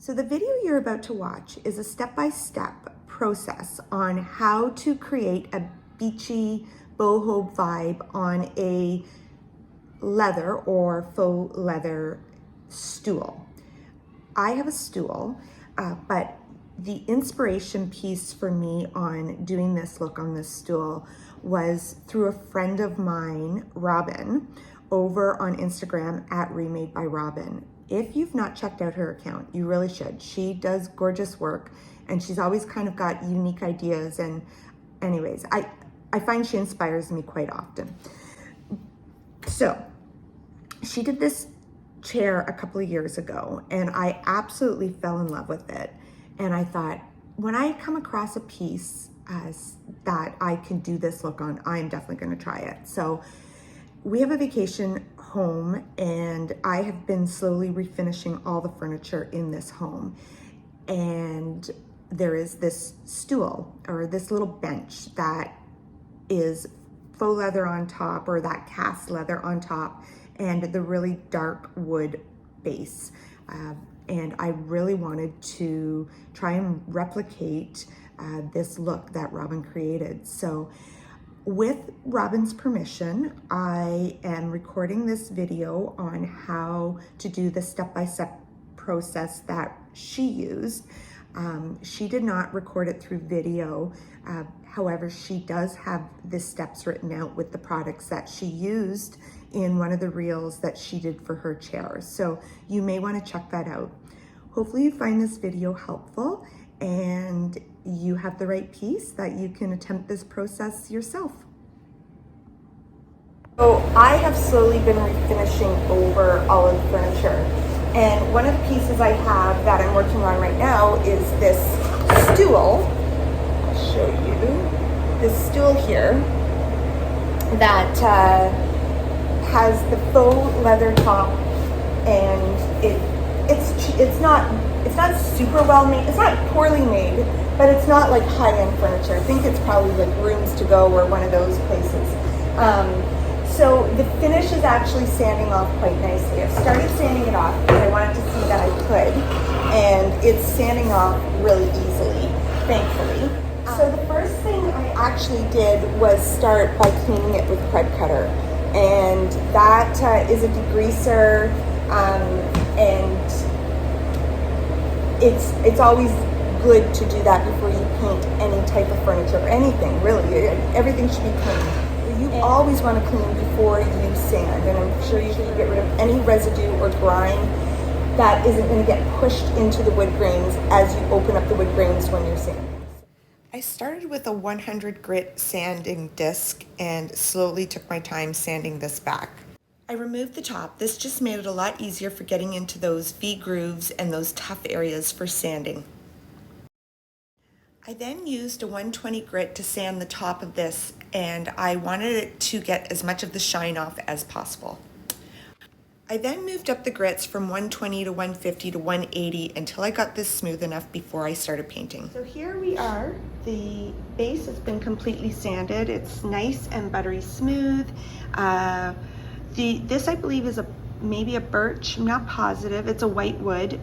So the video you're about to watch is a step-by-step process on how to create a beachy boho vibe on a leather or faux leather stool. I have a stool, but the inspiration piece for me on doing this look on this stool was through a friend of mine, Robin, over on Instagram at Remade by Robin. If you've not checked out her account, you really should. She does gorgeous work and she's always kind of got unique ideas. And anyways, I find she inspires me quite often. So she did this chair a couple of years ago and I absolutely fell in love with it. And I thought, when I come across a piece that I can do this look on, I'm definitely gonna try it. So we have a vacation home and I have been slowly refinishing all the furniture in this home. And there is this stool or this little bench that is faux leather on top, or that cast leather on top, and the really dark wood base. And I really wanted to try and replicate this look that Robin created. So with Robin's permission, I am recording this video on how to do the step-by-step process that she used. She did not record it through video. However, she does have the steps written out with the products that she used in one of the reels that she did for her chair. So you may want to check that out. Hopefully you find this video helpful and you have the right piece that you can attempt this process yourself. So I have slowly been refinishing over all of the furniture. And one of the pieces I have that I'm working on right now is this stool. I'll show you this stool here that has the faux leather top, and it's not super well made. It's not poorly made, but it's not like high-end furniture. I think it's probably like Rooms to Go or one of those places. So the finish is actually sanding off quite nicely. I've started sanding it off because I wanted to see that I could, and it's sanding off really easily, thankfully. So the first thing I actually did was start by cleaning it with Thread Cutter, and that is a degreaser, and it's always good to do that before you paint any type of furniture or anything, really. Everything should be cleaned. You always want to clean before you sand, and I'm sure you should get rid of any residue or grime that isn't going to get pushed into the wood grains as you open up the wood grains when you're sanding. I started with a 100 grit sanding disc and slowly took my time sanding this back. I removed the top. This just made it a lot easier for getting into those V-grooves and those tough areas for sanding. I then used a 120 grit to sand the top of this, and I wanted it to get as much of the shine off as possible. I then moved up the grits from 120 to 150 to 180 until I got this smooth enough before I started painting. So here we are. The base has been completely sanded. It's nice and buttery smooth. This I believe is maybe a birch. I'm not positive. It's a white wood.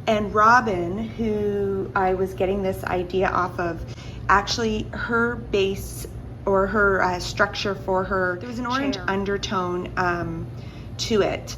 And Robin, who I was getting this idea off of, actually her base or her structure for her, there was an orange undertone to it.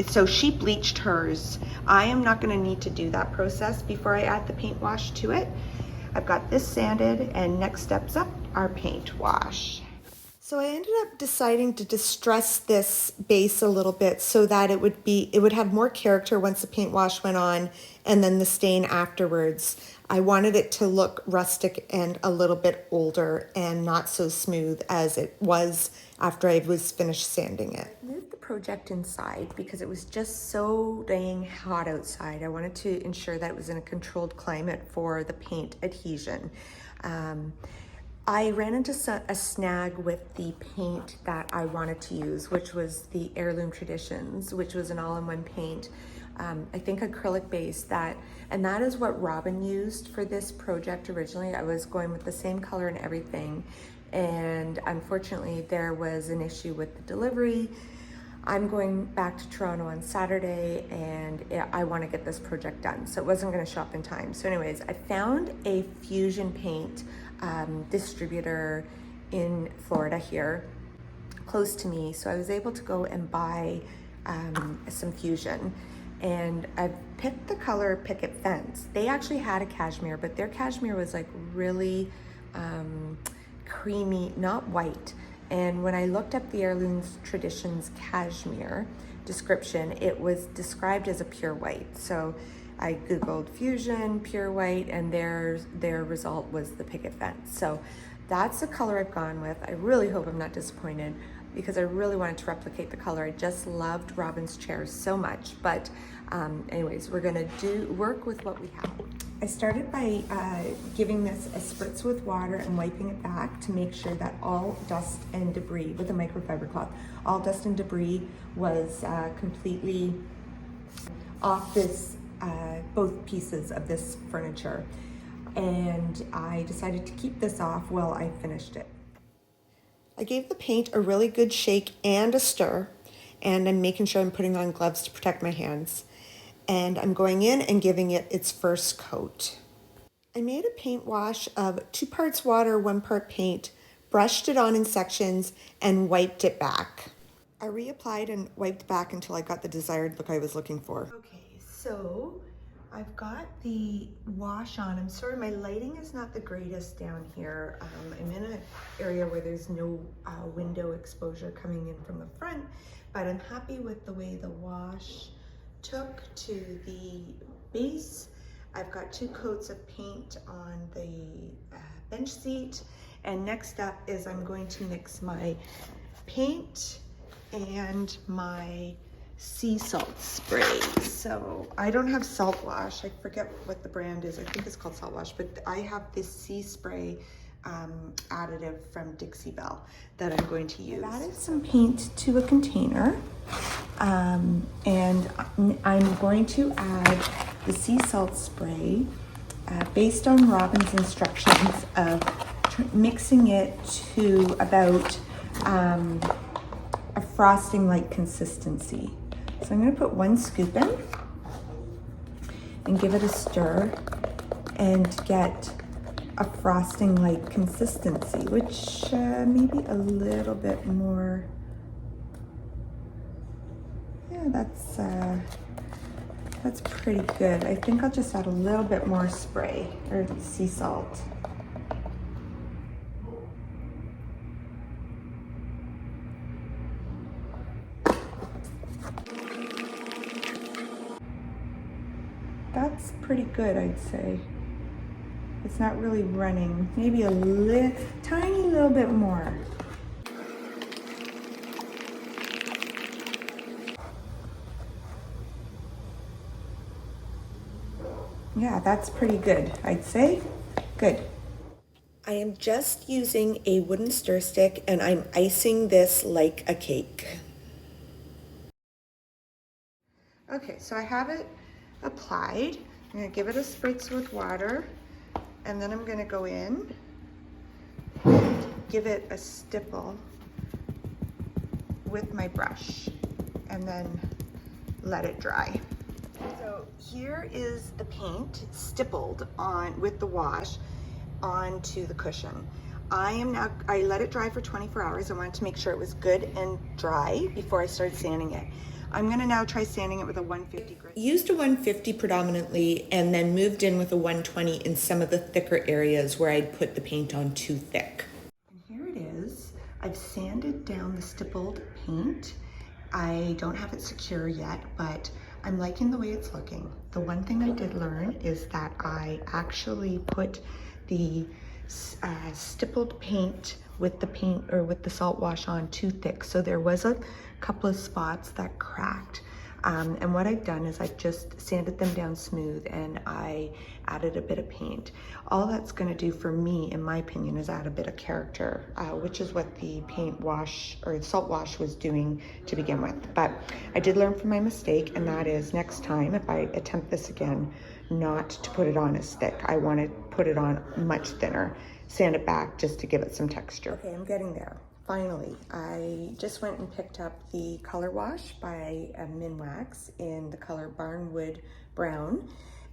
So she bleached hers. I am not going to need to do that process before I add the paint wash to it. I've got this sanded, and next steps up are paint wash. So I ended up deciding to distress this base a little bit so that it would have more character once the paint wash went on, and then the stain afterwards. I wanted it to look rustic and a little bit older and not so smooth as it was after I was finished sanding it. I moved the project inside because it was just so dang hot outside. I wanted to ensure that it was in a controlled climate for the paint adhesion. I ran into a snag with the paint that I wanted to use, which was the Heirloom Traditions, which was an all-in-one paint. I think acrylic base, and that is what Robin used for this project originally. I was going with the same color and everything, and unfortunately there was an issue with the delivery. I'm going back to Toronto on Saturday and I want to get this project done. So it wasn't going to show up in time. So anyways, I found a Fusion Paint distributor in Florida here, close to me. So I was able to go and buy some Fusion. And I picked the color Picket Fence. They actually had a cashmere, but their cashmere was like really creamy, not white. And when I looked up the Heirloom Traditions cashmere description, it was described as a pure white. So I Googled Fusion, pure white, and their result was the Picket Fence. So that's the color I've gone with. I really hope I'm not disappointed because I really wanted to replicate the color. I just loved Robin's chair so much. But anyways, we're gonna work with what we have. I started by giving this a spritz with water and wiping it back to make sure that all dust and debris, with a microfiber cloth, all dust and debris was completely off this, both pieces of this furniture. And I decided to keep this off while I finished it. I gave the paint a really good shake and a stir, and I'm making sure I'm putting on gloves to protect my hands. And I'm going in and giving it its first coat. I made a paint wash of 2 parts water, 1 part paint, brushed it on in sections, and wiped it back. I reapplied and wiped back until I got the desired look I was looking for. Okay, so I've got the wash on. I'm sorry, my lighting is not the greatest down here. I'm in an area where there's no window exposure coming in from the front, but I'm happy with the way the wash took to the base. I've got 2 coats of paint on the bench seat, and next up is I'm going to mix my paint and my sea salt spray. So I don't have Saltwash. I forget what the brand is. I think it's called Saltwash, but I have this sea spray additive from Dixie Belle that I'm going to use. I've added some paint to a container, and I'm going to add the sea salt spray based on Robin's instructions of mixing it to about a frosting-like consistency. So I'm going to put 1 scoop in and give it a stir and get a frosting-like consistency, which maybe a little bit more. Yeah, that's pretty good. I think I'll just add a little bit more spray or sea salt. That's pretty good, I'd say. It's not really running. Maybe a tiny little bit more. Yeah, that's pretty good, I'd say. Good. I am just using a wooden stir stick and I'm icing this like a cake. Okay, so I have it applied. I'm going to give it a spritz with water, and then I'm going to go in and give it a stipple with my brush and then let it dry. So here is the paint stippled on with the wash onto the cushion. I let it dry for 24 hours. I wanted to make sure it was good and dry before I started sanding it. I'm gonna now try sanding it with a 150 grit. Used a 150 predominantly and then moved in with a 120 in some of the thicker areas where I'd put the paint on too thick. And here it is. I've sanded down the stippled paint. I don't have it secure yet, but I'm liking the way it's looking. The one thing I did learn is that I actually put the stippled paint with the salt wash on too thick. So there was a couple of spots that cracked. And what I've done is I've just sanded them down smooth and I added a bit of paint. All that's gonna do for me, in my opinion, is add a bit of character, which is what the paint wash or the salt wash was doing to begin with. But I did learn from my mistake, and that is next time, if I attempt this again, not to put it on as thick. I want to put it on much thinner, sand it back just to give it some texture. Okay, I'm getting there. finally, I just went and picked up the Color Wash by Minwax in the color Barnwood Brown,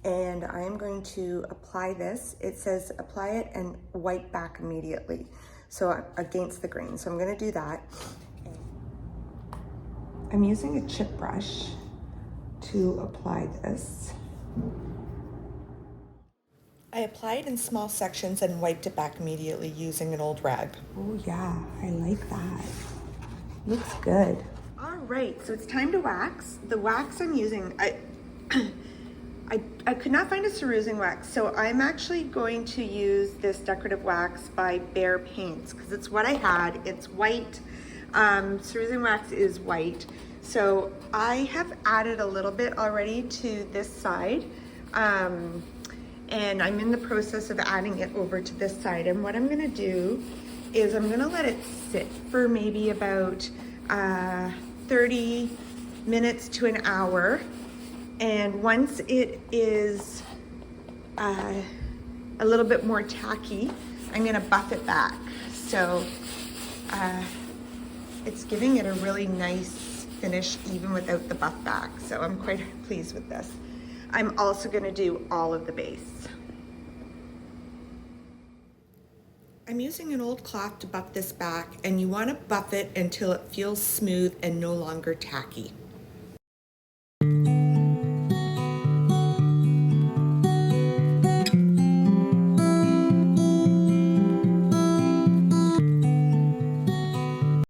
and I am going to apply this. It says apply it and wipe back immediately, so against the grain. So I'm going to do that. I'm using a chip brush to apply this. I applied in small sections and wiped it back immediately using an old rag. Oh yeah, I like that. Looks good. All right, so it's time to wax. The wax I'm using, I could not find a Cerusing wax, so I'm actually going to use this decorative wax by Behr Paints because it's what I had. It's white. Cerusing wax is white. So I have added a little bit already to this side. And I'm in the process of adding it over to this side. And what I'm gonna do is I'm gonna let it sit for maybe about 30 minutes to an hour. And once it is a little bit more tacky, I'm gonna buff it back. So it's giving it a really nice finish even without the buff back. So I'm quite pleased with this. I'm also gonna do all of the base. I'm using an old cloth to buff this back, and you wanna buff it until it feels smooth and no longer tacky.